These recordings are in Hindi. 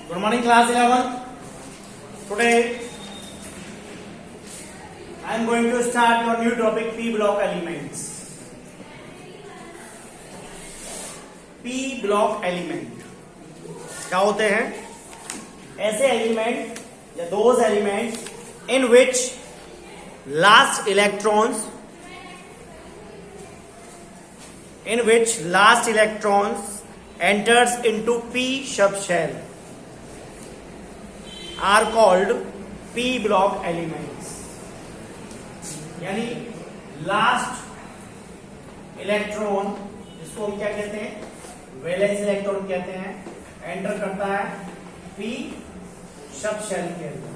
Good morning, class 11. Today I am going to start your new topic, P block elements. P block element क्या होते हैं? ऐसे एलिमेंट या those elements in which last electrons enters into P subshell are called P block elements. यानी लास्ट इलेक्ट्रॉन जिसको हम क्या कहते हैं, वैलेंस इलेक्ट्रॉन कहते हैं, एंटर करता है P सबशेल के अंदर,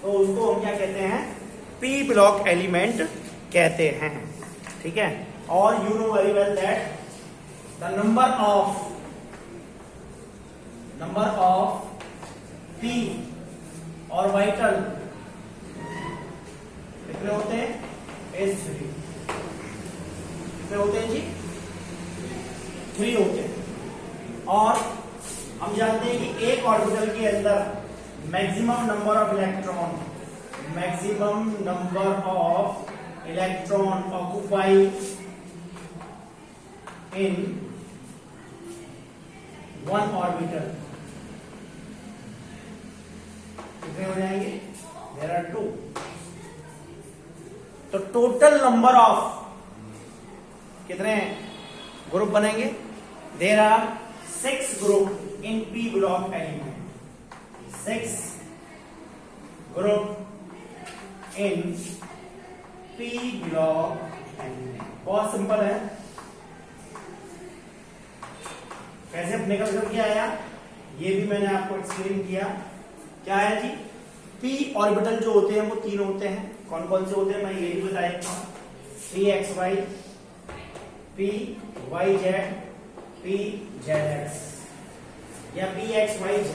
तो उसको हम क्या कहते हैं, P ब्लॉक एलिमेंट कहते हैं. ठीक है. और you know very well that the number of P orbital कितने होते हैं? S3. कितने होते हैं जी? 3 होते हैं. और हम जानते हैं कि एक ऑर्बिटल के अंदर maximum number of electron occupy in one orbital कितने हो जाएंगे? There are 2. तो टोटल नंबर ऑफ कितने ग्रुप बनेंगे? There are 6 group in P block element. 6 group in P block element. बहुत सिंपल है. कैसे निकल करके आया ये भी मैंने आपको एक्सप्लेन किया. क्या है जी? P ऑर्बिटल जो होते हैं वो 3 होते हैं. कौन कौन से होते हैं मैं ये भी बताया था. Pxy, Pyz, Pzx या Pxyz.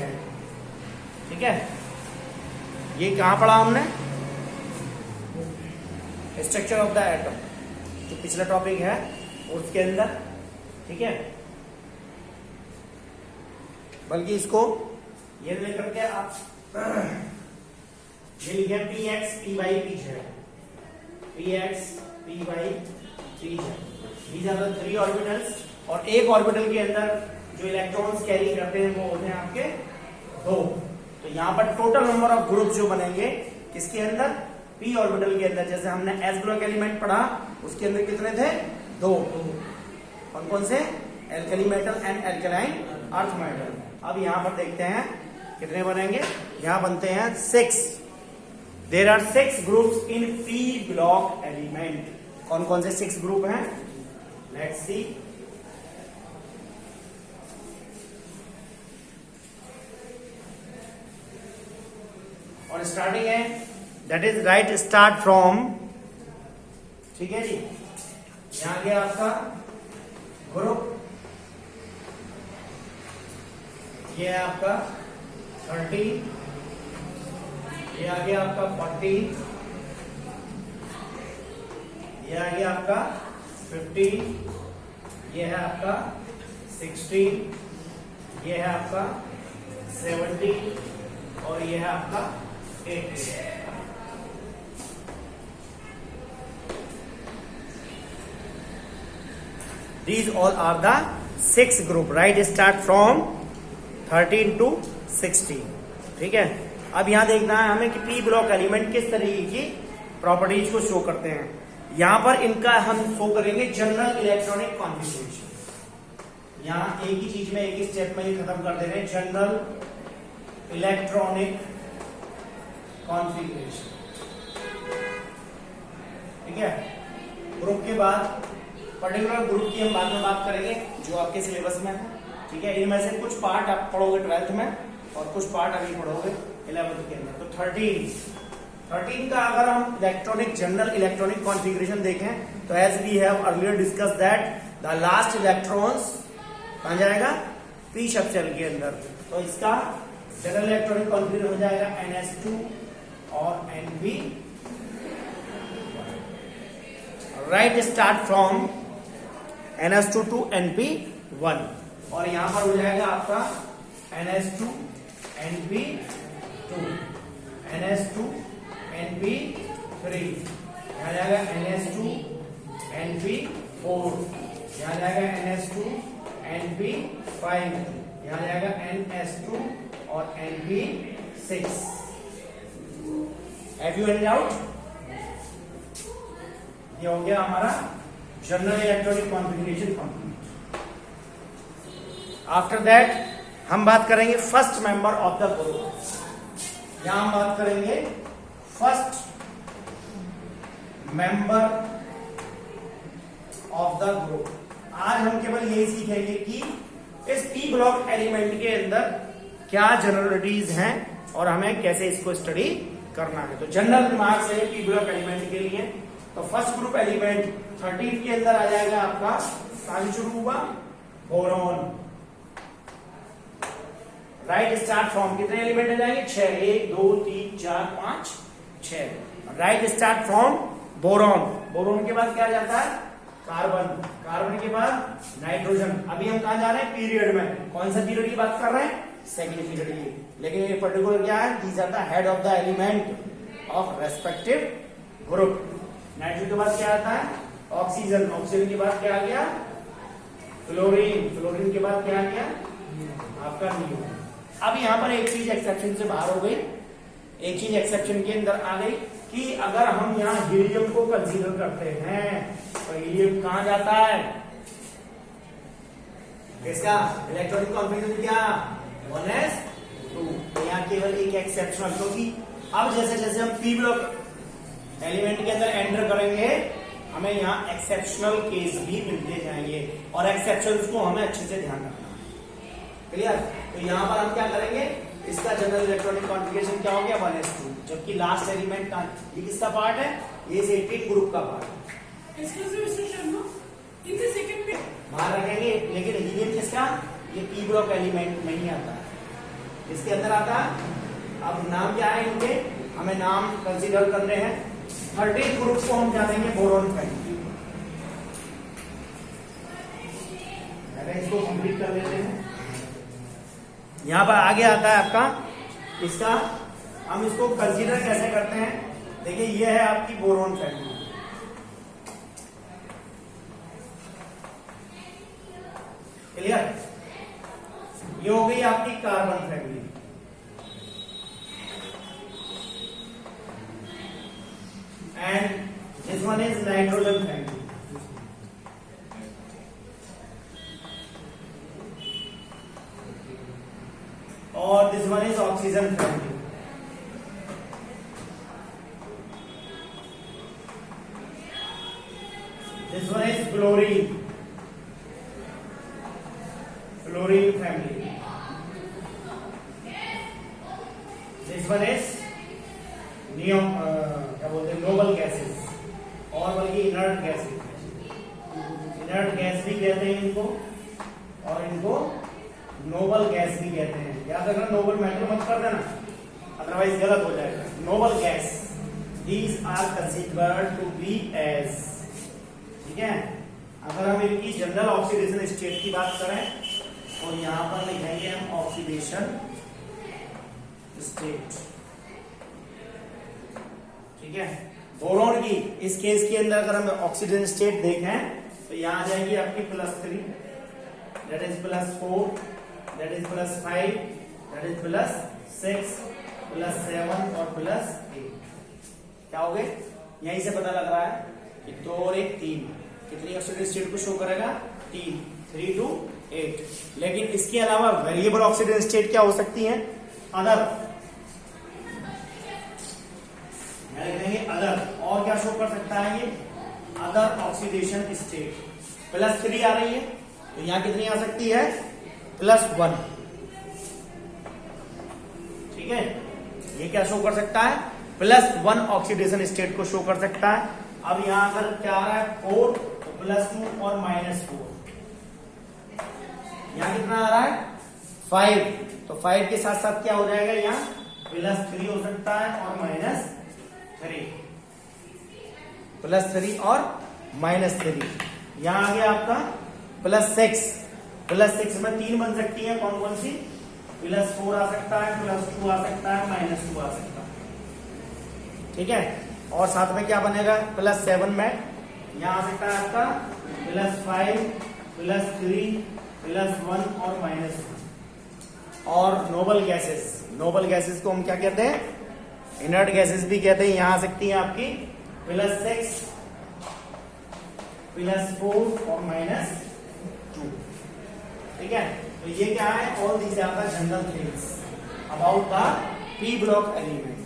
ठीक है. ये कहां पढ़ा हमने? स्ट्रक्चर ऑफ द एटम, जो पिछला टॉपिक है उसके अंदर. ठीक है. बल्कि इसको ये लेकर के आप ये लिखे Px, Py, Pz. Px, Py, Pz. These are the 3 orbitals. और एक ऑर्बिटल के अंदर जो इलेक्ट्रॉन्स कैरी करते हैं वो होते हैं आपके 2. तो यहां पर टोटल नंबर ऑफ ग्रुप जो बनेंगे किसके अंदर? P ऑर्बिटल के अंदर. जैसे हमने S ब्लॉक एलिमेंट पढ़ा उसके अंदर कितने थे? 2. कौन कौन से? Alkali metal and alkaline earth metal. अब यहां पर देखते हैं कितने बनेंगे. यहां बनते हैं 6. There are 6 groups in P block element. कौन कौन से 6 ग्रुप हैं? Let's see. और स्टार्टिंग है that is right start from. ठीक है जी. यहां गया आपका ग्रुप, ये है आपका 30, ये आ गया आपका 40, ये आ गया आपका 50, ये है आपका 60, ये है आपका 70 और ये है आपका 80. These all are the 6 group. Right, start from 13 to 16. ठीक है. अब यहां देखना है हमें कि P ब्लॉक एलिमेंट किस तरीके की प्रॉपर्टीज को शो करते हैं. यहां पर इनका हम शो करेंगे जनरल इलेक्ट्रॉनिक कॉन्फ़िगरेशन. यहां एक ही चीज में एक ही स्टेप में ही खत्म कर दे रहे हैं. General electronic configuration. ठीक है. ग्रुप के बाद पर्टिकुलर ग्रुप की हम बाद में बात करेंगे जो आपके सिलेबस में है. ठीक है. इनमें से कुछ पार्ट आप पढ़ोगे 12th में और कुछ पार्ट अभी पढ़ोगे 11th के अंदर. तो 13 का अगर हम इलेक्ट्रॉनिक जनरल इलेक्ट्रॉनिक कॉन्फ़िगरेशन देखें तो as we have earlier discuss that the last electrons कहां जाएगा? P सबशेल के अंदर. तो इसका जनरल इलेक्ट्रॉनिक कॉन्फ़िगरेशन हो जाएगा NS2 और NP. Right, start from NS2 to NP 1 और यहां पर हो जाएगा आपका NH2 NP2 NH2 NP3 यहां जाएगा NH2 NP4 यहां जाएगा NH2 NP5 यहां जाएगा NH2 और NP6। Have you any doubt? ये हो गया हमारा general electronic configuration complete. After that हम बात करेंगे first member of the group. यहां हम बात करेंगे first member of the group. आज हम केवल यही सीखेंगे कि इस पी ब्लॉक एलिमेंट के अंदर क्या जनरलिटीज हैं और हमें कैसे इसको स्टडी करना है। तो जनरल रिमार्क्स है पी ब्लॉक एलिमेंट के लिए। तो फर्स्ट ग्रुप एलिमेंट 13 के अंदर आ जाएगा आपका, कहां शुरू हुआ, बोरॉन। राइट स्टार्ट फ्रॉम कितने एलिमेंट आ जाएंगे, 6, 1 2 3 4 5 6। Right start from boron. Boron के बाद क्या जाता है, कार्बन। कार्बन के बाद नाइट्रोजन। अभी हम कहां जा रहे हैं, पीरियड में। कौन सा पीरियड की बात कर रहे हैं, सेकेंड पीरियड की। लेकिन ये पर्टिकुलर क्या है, these are the head of the element of respective group. Nitrogen के बाद क्या आता है, ऑक्सीजन। ऑक्सीजन के बाद क्या आ गया, फ्लोरीन। फ्लोरीन के बाद क्या आ गया, आपका नियोन। अब यहां पर एक चीज एक्सेप्शन से बाहर हो गई, एक चीज एक्सेप्शन के अंदर आ गई कि अगर हम यहां हीलियम को कंसीडर करते हैं तो हीलियम कहां जाता है, इसका इलेक्ट्रॉनिक कॉन्फ़िगरेशन क्या, 1s2। तो यहां केवल एक एक्सेप्शनल, क्योंकि अब जैसे जैसे हम पी ब्लॉक एलिमेंट के अंदर एंटर करेंगे हमें यहाँ एक्सेप्शनल केस भी मिलते जाएंगे और एक्सेप्शंस को हमें अच्छे से ध्यान रखना है। क्लियर। तो यहाँ पर हम क्या करेंगे, इसका जनरल इलेक्ट्रॉनिक कॉन्फ़िगरेशन क्या हो गया, 1s2। जबकि लास्ट एलिमेंट का ये किसका पार्ट है, ये 18 ग्रुप का पार्ट है। बाहर रखेंगे, लेकिन हीलियम किसका, ये पी ब्लॉक एलिमेंट नहीं आता है, इसके अंदर आता है। अब नाम क्या है इनके, हमें नाम कंसीडर करने हैं। 13 ग्रुप को हम क्या देंगे, बोरॉन फैमिली। इसको कंप्लीट कर लेते हैं। यहां पर आगे आता है आपका इसका, हम इसको कंसीडर कैसे करते हैं, देखिए ये है आपकी बोरॉन फैमिली। क्लियर। ये हो गई आपकी carbon family. And this one is nitrogen family. और this one is oxygen family. This one is fluorine. Fluorine family. This one is नियम क्या बोलते हैं, नोबल गैसेस, और बल्कि इनर्ट गैसेस। इनर्ट गैस भी कहते हैं इनको, और इनको नोबल गैस भी कहते हैं। याद रखना, नोबल मैटर मत कर देना, अदरवाइज गलत हो जाएगा। Noble gas, these are considered to be as, ठीक है। अगर हम इनकी जनरल ऑक्सीडेशन स्टेट की बात करें और यहां पर लिखेंगे हम ऑक्सीडेशन स्टेट, ठीक है। बोरॉन की इस केस के अंदर अगर हम ऑक्सीजन स्टेट देखें तो यहां आ जाएगी आपकी +3, that is +4, that is +5, that is +6, +7 और +8। क्या हो गए, यहीं से पता लग रहा है कि 2 और 1 3। कितनी ऑक्सीजन स्टेट को शो करेगा, 3, 3 to 8। लेकिन इसके अलावा वेरिएबल ऑक्सीजन स्टेट क्या हो सकती है, अदर। अदर, और क्या शो कर सकता है ये, अदर ऑक्सीडेशन स्टेट। +3 आ रही है तो यहां कितनी आ सकती है, +1, ठीक है। ये क्या शो कर सकता है, +1 ऑक्सीडेशन स्टेट को शो कर सकता है। अब यहां अगर क्या आ रहा है, 4 तो +2 और -4। यहां कितना आ रहा है, 5, तो 5 के साथ साथ क्या हो जाएगा, यहाँ +3 हो सकता है और -3, +3 और -3। यहां आ गया आपका +6 +6 में 3 बन सकती है, कौन कौन सी? +4 आ सकता है, +2 आ सकता है, -2 आ सकता है। ठीक है, और साथ में क्या बनेगा? +7 में यहाँ आ सकता है आपका +5, +3, +1 और -1। और नोबल गैसेस को हम क्या कहते हैं? इनर्ट गैसेस भी कहते हैं। यहाँ आ सकती है आपकी +6, +4 और -2। ठीक है, तो ये क्या है? All these are the general things about the P block element.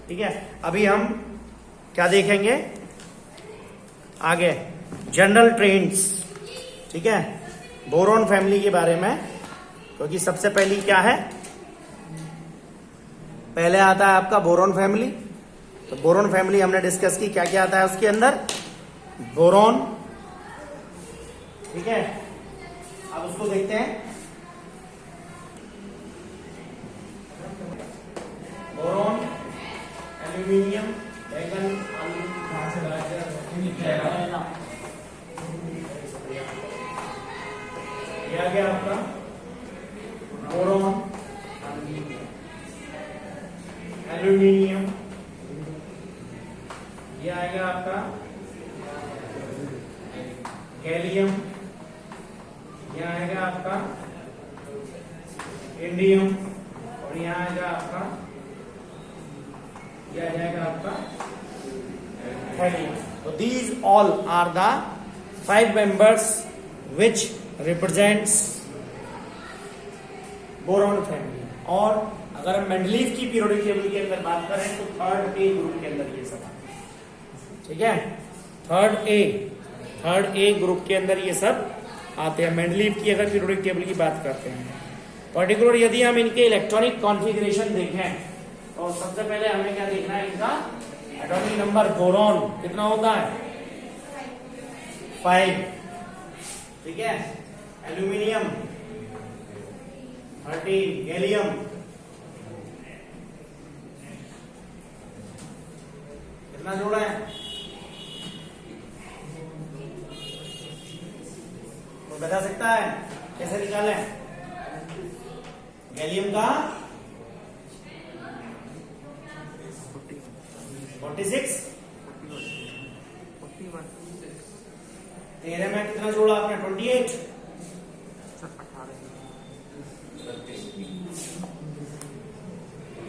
ठीक है, अभी हम क्या देखेंगे आगे? General trends. ठीक है, बोरॉन फैमिली के बारे में, क्योंकि सबसे पहली क्या है? पहले आता है आपका बोरॉन फैमिली। तो बोरॉन फैमिली हमने डिस्कस की, क्या क्या आता है उसके अंदर? बोरॉन। ठीक है, अब उसको देखते हैं। बोरॉन, एल्यूमिनियम, बैगन, आलू, ये आ गया आपका बोरॉन, एल्यूमिनियम, ये आएगा आपका गैलियम, ये आएगा आपका इंडियम, और यहाँ आएगा आपका, ये आ जाएगा आपका थैलियम। तो these all are the 5 members which represents boron family. और अगर हम मेंडलीव की पीरियोडिक टेबल के अंदर बात करें तो 3rd A ग्रुप के अंदर ये सब आते हैं। ठीक है, 3rd A ग्रुप के अंदर ये सब आते हैं। मेंडलीव की अगर पीरियोडिक टेबल की बात करते हैं, पर्टिकुलर यदि हम इनके इलेक्ट्रॉनिक कॉन्फ़िगरेशन देखें तो सबसे पहले हमें क्या देखना है? इनका एटॉमिक नंबर। बोरॉन कितना होता है? 5। ठीक है, एल्यूमिनियम 13, गैलियम कितना जोड़ा है? तो बता सकता है कैसे निकालें? गैलियम का 46, 13 में कितना जोड़ा आपने? 28,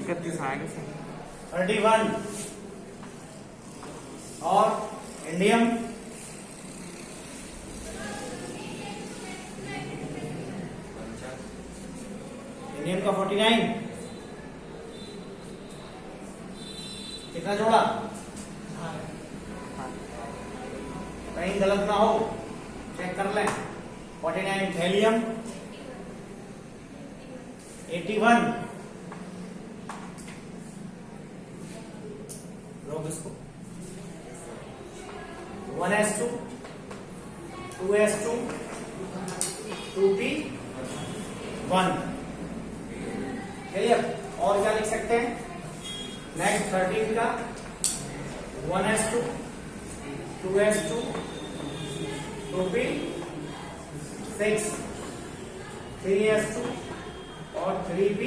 31, और इंडियम का 49, कितना जोड़ा? कहीं गलत ना हो, चेक कर लें। 49, थैलियम 81, रोक इसको, 1s2, 2s2, 2p1। और क्या लिख सकते हैं? नेक्स्ट 13 का 1s2, 2s2, 2p6, 3s2 और 3p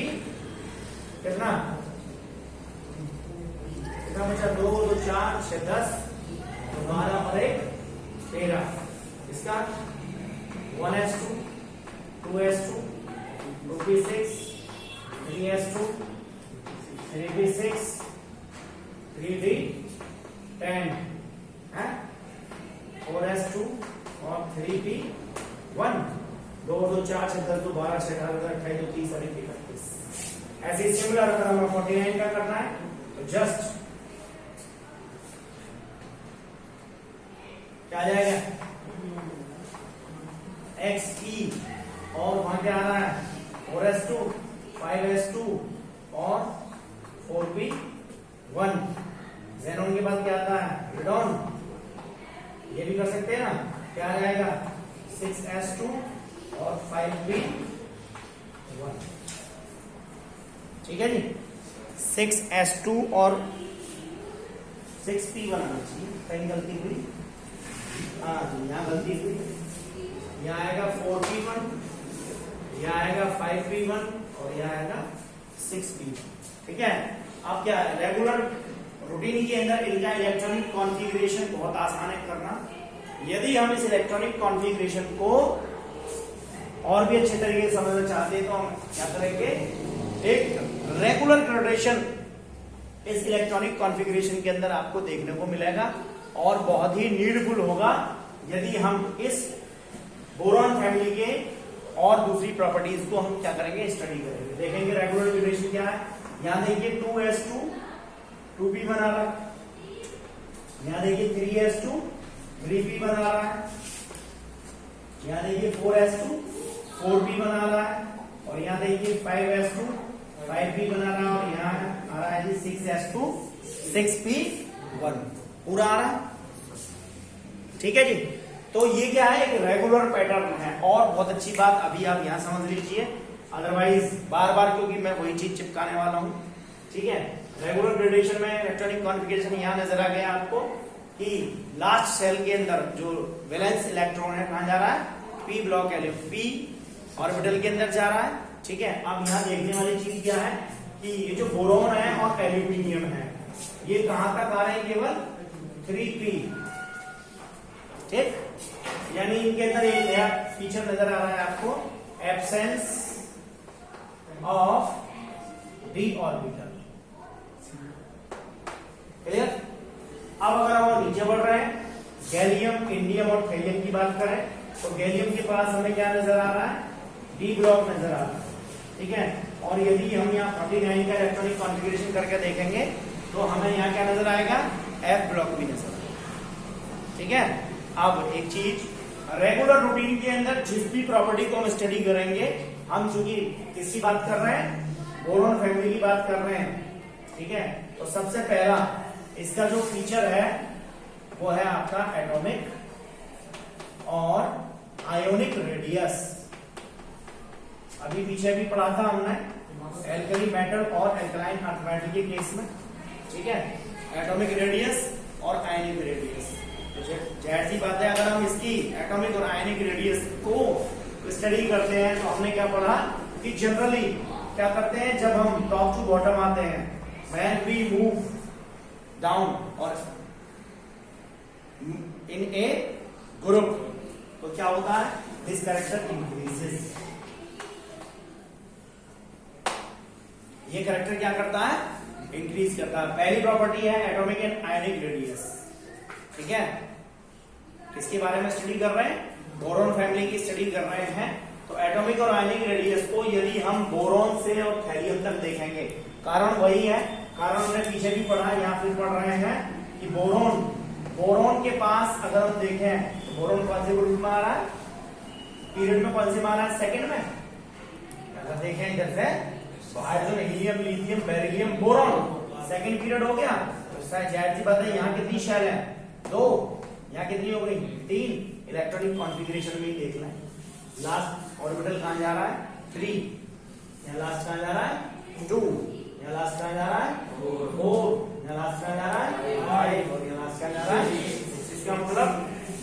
कितना बचा? 2, 2, 4, 6, 10, 12 और 1, 13। इसका 1s2, 2s2, 2p6, 3s2, 3p6, 3d10 है, 4s2 और 3p1। 2, 2, 4, 6, 10, 12, 6, 18, 28, 30, 31। ऐसे सिमिलर अगर हमें 49 का करना है तो जस्ट क्या आ जाएगा? XE, और वहां क्या आ रहा है? 4s2, 5s2 और 4p1। ज़ेनॉन के बाद क्या आता है? रेडॉन। ये भी कर सकते हैं ना, क्या आ जाएगा? 6s2 और 5p1। ठीक है जी, 6s2 और 6p1 आना चाहिए, कहीं गलती हुई। हाँ, यहाँ गलती हुई। यहाँ आएगा 4p1, यहाँ आएगा 5p1 और यहाँ आएगा 6p1। ठीक है। अब क्या है, रेगुलर रूटीन के अंदर इनका इलेक्ट्रॉनिक कॉन्फ़िगरेशन बहुत आसान है करना। यदि हम इस इलेक्ट्रॉनिक कॉन्फ़िगरेशन को और भी अच्छे तरीके से समझना चाहते हैं तो हम क्या करेंगे, एक रेगुलर ग्रेडेशन इस इलेक्ट्रॉनिक कॉन्फ़िगरेशन के अंदर आपको देखने को मिलेगा और बहुत ही नीडफुल होगा यदि हम इस बोरॉन फैमिली के और दूसरी प्रॉपर्टीज को हम क्या करेंगे, स्टडी करेंगे। देखेंगे रेगुलर ग्रेडेशन क्या है। यहां देखिए 2s2 2p बना रहा है, यहां देखिए 3s2 3p बना रहा है, यहां देखिए 4s2 4p बना रहा है और यहां देखिए 5s2 5p बना रहा है और यहां आ रहा है जी 6s2 6p1 पूरा आ रहा है। ठीक है जी। तो ये क्या है, एक रेगुलर पैटर्न है। और बहुत अच्छी बात अभी आप यहां समझ लीजिए, अदरवाइज बार बार क्योंकि मैं वही चीज चिपकाने वाला हूं। ठीक है। रेगुलर ग्रेडेशन में इलेक्ट्रॉनिक कॉन्फ़िगरेशन यहां नजर आ गया आपको कि लास्ट सेल के अंदर जो वैलेंस इलेक्ट्रॉन है कहां जा रहा है, p ब्लॉक p ऑर्बिटल के अंदर जा रहा है। ठीक है। अब यहां देखने वाली चीज क्या है कि ये जो बोरॉन है और एल्यूमिनियम है ये कहां तक आ रहे हैं, केवल 3p। ठीक। यानी इनके अंदर एक नया फीचर नजर आ रहा है आपको, absence of d orbital. Clear. अब अगर हम नीचे बढ़ रहे हैं, गैलियम, इंडियम और थैलियम की बात करें तो गैलियम के पास हमें क्या नजर आ रहा है, d ब्लॉक नजर आ रहा है। ठीक है। और यदि हम यहाँ 49 का इलेक्ट्रॉनिक कॉन्फ़िगरेशन करके देखेंगे तो हमें यहाँ क्या नजर आएगा, f ब्लॉक भी नजर आएगा। ठीक है। अब एक चीज, रेगुलर रूटीन के अंदर जिस भी प्रॉपर्टी को हम स्टडी करेंगे, हम चूंकि किसकी बात कर रहे हैं, बोरॉन फैमिली की बात कर रहे हैं। ठीक है। तो सबसे पहला इसका जो फीचर है वो है आपका एटॉमिक और आयोनिक रेडियस। अभी पीछे भी पढ़ा था हमने एल्कली मेटल और एल्कलाइन अर्थ मेटल के केस में। ठीक है। एटॉमिक रेडियस और आयनिक रेडियस, तो जाहिर सी बात है अगर हम इसकी एटॉमिक और आयनिक रेडियस को स्टडी करते हैं तो हमने क्या पढ़ा कि जनरली क्या करते हैं, जब हम टॉप टू बॉटम आते हैं, व्हेन वी मूव डाउन और इन ए ग्रुप, तो क्या होता है, दिस कैरेक्टर इंक्रीजेस। ये कैरेक्टर क्या करता है, इंक्रीज करता है। पहली प्रॉपर्टी है एटॉमिक एंड आयनिक रेडियस। ठीक है। किसके बारे में स्टडी कर रहे हैं, बोरॉन फैमिली की स्टडी कर रहे हैं। तो एटॉमिक और आयनिक रेडियस को यदि हम बोरॉन से और थैलियम तक देखेंगे, कारण वही है, कारण हमने पीछे भी पढ़ा है, यहाँ फिर पढ़ रहे हैं कि बोरॉन के पास अगर हम देखें तो बोरॉन कौन से ग्रुप में आ रहा है, पीरियड में कौन से में आ रहा है, सेकंड में। अगर देखें इधर से तो hydrogen, helium, lithium, beryllium, boron second period हो गया। तो जाहिर सी बात है यहाँ कितनी शेल है, 2, यहाँ कितनी हो गई, 3। इलेक्ट्रॉनिक कॉन्फ़िगरेशन में ही देख लें, लास्ट ऑर्बिटल कहां जा रहा है, 3, यहाँ लास्ट कहां जा रहा है, 2, यहाँ लास्ट कहां जा रहा है, 4, यहाँ लास्ट कहां जा रहा है, 5 और यहाँ लास्ट कहां जा रहा है, 6। इसका मतलब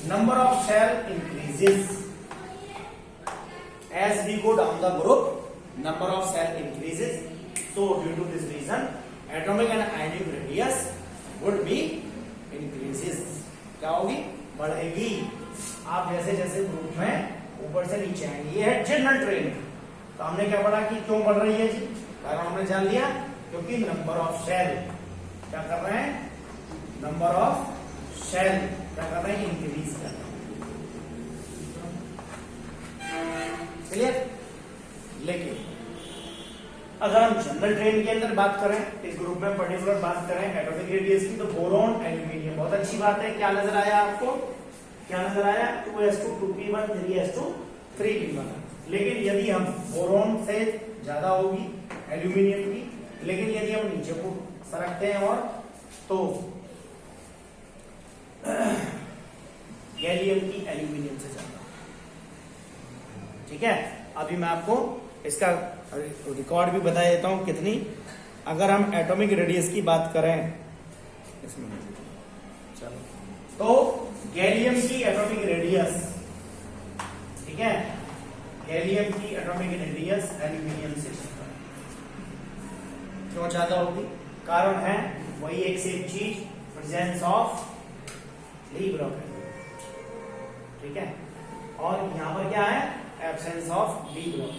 number of shell increases as we go down the group, number of cell increases. So due to this reason atomic and ionic radius would be increases. क्या होगी, बढ़ेगी। आप जैसे जैसे ग्रुप में ऊपर से नीचे आएंगे, ये है जनरल ट्रेंड। तो हमने क्या पढ़ा कि क्यों बढ़ रही है जी, कारण हमने जान लिया, क्योंकि नंबर ऑफ शेल क्या कर रहे हैं, नंबर ऑफ शेल क्या कर रहे हैं, इंक्रीज कर रहे हैं। क्लियर। लेकिन अगर हम जनरल ट्रेंड के अंदर बात करें, इस ग्रुप में पर्टिकुलर बात करें एटॉमिक रेडियस की, तो बोरॉन, एल्यूमिनियम, बहुत अच्छी बात है। क्या नजर आया आपको, क्या नजर आया, 2s2 2p1 3s2 3p1। लेकिन यदि हम बोरॉन से ज्यादा होगी एल्यूमिनियम की, लेकिन यदि हम नीचे को सरकते हैं और तो गैलियम की एल्यूमिनियम से ज्यादा। ठीक है। अभी मैं आपको इसका रिकॉर्ड भी बता देता हूं कितनी, अगर हम एटॉमिक रेडियस की बात करें इसमें, चलो, तो गैलियम की एटॉमिक रेडियस, ठीक ठीक है, गैलियम की एटॉमिक रेडियस एल्यूमिनियम से क्यों ज्यादा होगी? कारण है वही एक सेम चीज, प्रेजेंस ऑफ डी ब्लॉक, ठीक है। और यहां पर क्या है? Absence of D block,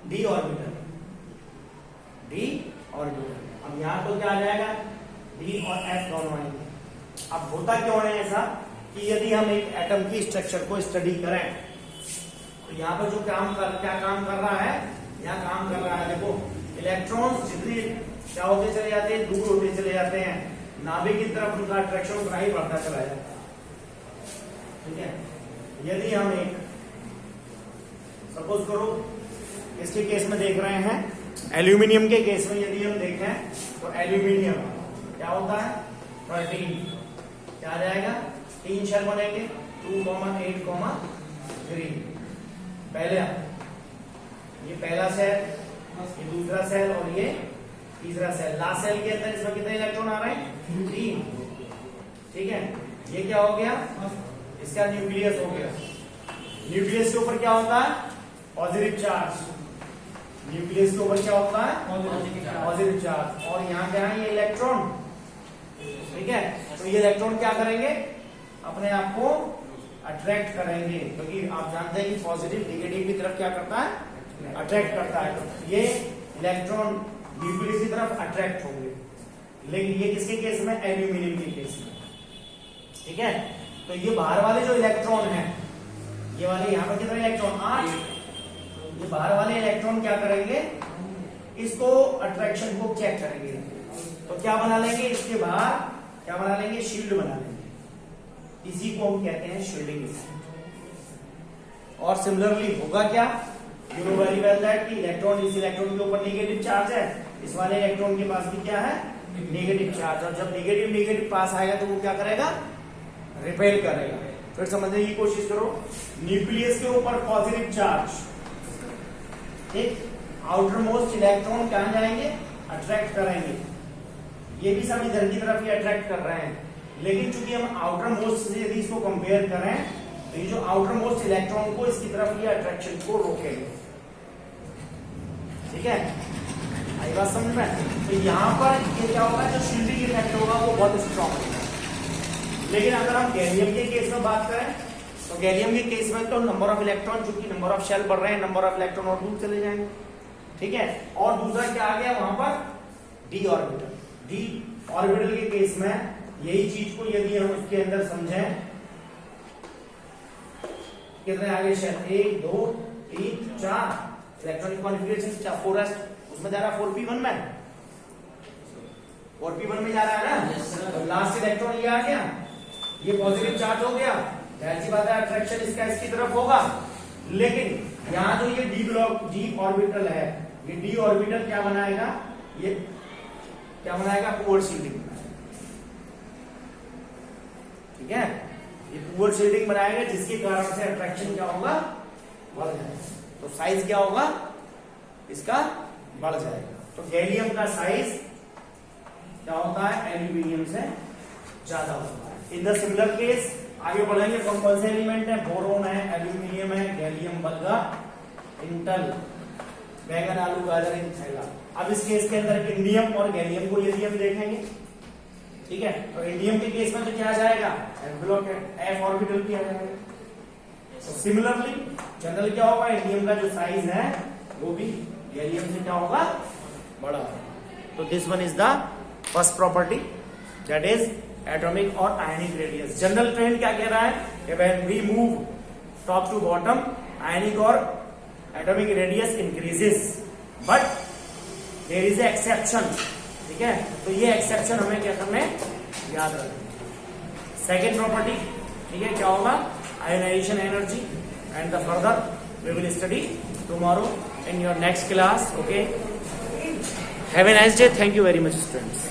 D orbital, D orbital. अब यहां तो क्या आ जाएगा? डी और एफ दोनों आएंगे। अब होता क्यों है ऐसा कि यदि हम एक एटम की स्ट्रक्चर को स्टडी करें तो यहाँ पर जो क्या काम कर रहा है, यहाँ काम कर रहा है, देखो इलेक्ट्रॉन्स जितने क्या होते चले जाते हैं, दूर होते चले जाते हैं, नाभिक की तरफ उनका अट्रैक्शन उतना ही बढ़ता चला जाता है, ठीक है। यदि हम एक सपोज करो इसके केस में देख रहे हैं, एल्यूमिनियम के केस में यदि हम देखें तो एल्यूमिनियम क्या होता है? 13 क्या आ जाएगा? 3 शेल बनेंगे, 2, 8, 3। पहले ये पहला सेल, ये दूसरा सेल और ये तीसरा सेल। लास्ट सेल के अंदर इसमें कितने इलेक्ट्रॉन आ रहे हैं? 3, ठीक है। ये क्या हो गया? इसका न्यूक्लियस हो गया। न्यूक्लियस के ऊपर क्या होता है? Positive charge. न्यूक्लियस के ऊपर क्या होता है? Positive charge. और यहाँ क्या है? ये इलेक्ट्रॉन, ठीक है। तो ये इलेक्ट्रॉन क्या करेंगे? अपने आप को अट्रैक्ट करेंगे, क्योंकि आप जानते हैं कि पॉजिटिव नेगेटिव की तरफ क्या करता है? अट्रैक्ट करता है। तो ये इलेक्ट्रॉन न्यूक्लियस की तरफ अट्रैक्ट होंगे। लेकिन ये किसके केस में? एल्यूमिनियम के केस में, ठीक है। तो ये बाहर वाले जो इलेक्ट्रॉन है, ये वाले यहाँ पर कितने इलेक्ट्रॉन? 8। ये बाहर वाले इलेक्ट्रॉन क्या करेंगे? इसको अट्रैक्शन को चेक करेंगे। तो क्या बना लेंगे? इसके बाहर क्या बना लेंगे? शील्ड बना लेंगे। इसी को हम कहते हैं शील्डिंग इफेक्ट। और सिमिलरली होगा क्या? You know very well that कि इलेक्ट्रॉन, इस इलेक्ट्रॉन के ऊपर नेगेटिव चार्ज है, इस वाले इलेक्ट्रॉन के पास भी क्या है? Negative charge. और जब नेगेटिव पास आएगा तो वो क्या करेगा? रिपेल करेगा। फिर समझने की कोशिश करो, न्यूक्लियस के ऊपर पॉजिटिव चार्ज, ठीक, आउटर मोस्ट इलेक्ट्रॉन कहां जाएंगे? अट्रैक्ट करेंगे। ये भी सब इधर की तरफ ही अट्रैक्ट कर रहे हैं। लेकिन चूंकि हम आउटर मोस्ट से यदि इसको कंपेयर करें तो ये जो आउटर मोस्ट इलेक्ट्रॉन को इसकी तरफ ये अट्रैक्शन को रोकेंगे, ठीक है। आई बात समझ में? तो यहाँ पर ये क्या होगा? जो शील्डिंग इफेक्ट होगा वो बहुत स्ट्रॉन्ग होगा। लेकिन अगर हम गैलियम के केस में बात करें तो गैलियम के केस में तो नंबर ऑफ इलेक्ट्रॉन, चूंकि नंबर ऑफ शेल बढ़ रहे हैं, नंबर ऑफ इलेक्ट्रॉन और दूर चले जाएंगे, ठीक है। और दूसरा क्या आ गया वहां पर? D orbital. डी ऑर्बिटल के केस में यही चीज को यदि हम उसके अंदर समझें, कितने आगे शेल? 1, 2, 3, 4 इलेक्ट्रॉनिक कॉन्फ़िगरेशन 4s, उसमें जा रहा 4p1 में, 4p1 में जा रहा है ना। तो लास्ट इलेक्ट्रॉन ये आ गया, ये पॉजिटिव चार्ज हो गया, जाहिर सी बात है अट्रैक्शन इसका इसकी तरफ होगा। लेकिन यहाँ जो ये डी ब्लॉक, डी ऑर्बिटल है, ये डी ऑर्बिटल क्या बनाएगा? ये क्या बनाएगा? पुअर शील्डिंग, ठीक है। ये पुअर शील्डिंग बनाएगा जिसके कारण से अट्रैक्शन क्या होगा? बढ़ जाएगा। तो साइज क्या होगा? इसका बढ़ जाएगा। तो गैलियम का साइज क्या होता है? एल्यूमिनियम से ज्यादा होता है। इन द सिमिलर केस आगे बढ़ेंगे, कौन कौन से एलिमेंट है? बोरोन है, एल्यूमिनियम है, गैलियम बल्गा, इंटल, बैगन, आलू, गाजर, थैला। अब इस केस के अंदर इंडियम और गैलियम को यदि हम देखेंगे, ठीक है, तो इंडियम के केस में तो क्या आ जाएगा? एफ ब्लॉक है, एफ ऑर्बिटल भी आ जाएगा। तो सिमिलरली जनरल क्या होगा? इंडियम का जो साइज है वो भी गैलियम से क्या होगा? बड़ा। तो this one is the first property, that is atomic और आयनिक रेडियस। जनरल ट्रेंड क्या कह रहा है कि when we move top to bottom, ionic और atomic radius increases, but there is a exception, ठीक है। तो ये एक्सेप्शन हमें क्या करना है? याद रखना। सेकेंड प्रॉपर्टी, ठीक है, क्या होगा? Ionization energy, and the further we will study tomorrow in your next class. Okay, have a nice day. Thank you very much, students.